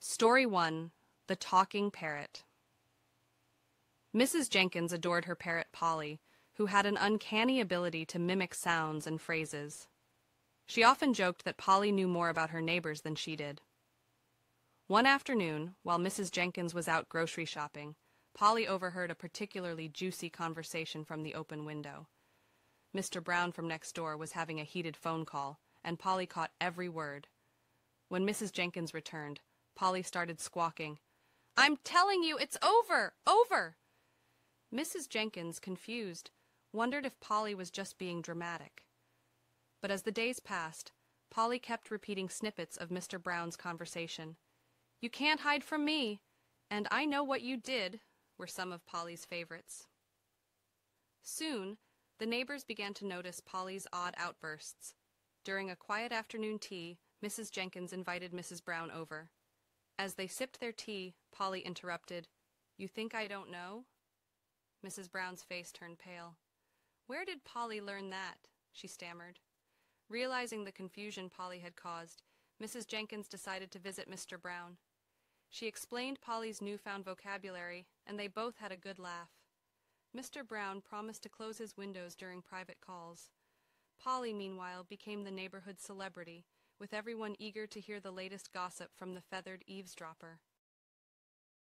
Story 1. The Talking Parrot. Mrs. Jenkins adored her parrot Polly, who had an uncanny ability to mimic sounds and phrases. She often joked that Polly knew more about her neighbors than she did. One afternoon, while Mrs. Jenkins was out grocery shopping, Polly overheard a particularly juicy conversation from the open window. Mr. Brown from next door was having a heated phone call, and Polly caught every word. When Mrs. Jenkins returned, Polly started squawking, "I'm telling you, it's over! Over!" Mrs. Jenkins, confused, wondered if Polly was just being dramatic. But as the days passed, Polly kept repeating snippets of Mr. Brown's conversation. "You can't hide from me," and "I know what you did," were some of Polly's favorites. Soon, the neighbors began to notice Polly's odd outbursts. During a quiet afternoon tea, Mrs. Jenkins invited Mrs. Brown over. As they sipped their tea, Polly interrupted, "You think I don't know?" Mrs. Brown's face turned pale. "Where did Polly learn that?" she stammered. Realizing the confusion Polly had caused, Mrs. Jenkins decided to visit Mr. Brown. She explained Polly's newfound vocabulary, and they both had a good laugh. Mr. Brown promised to close his windows during private calls. Polly, meanwhile, became the neighborhood celebrity, with everyone eager to hear the latest gossip from the feathered eavesdropper.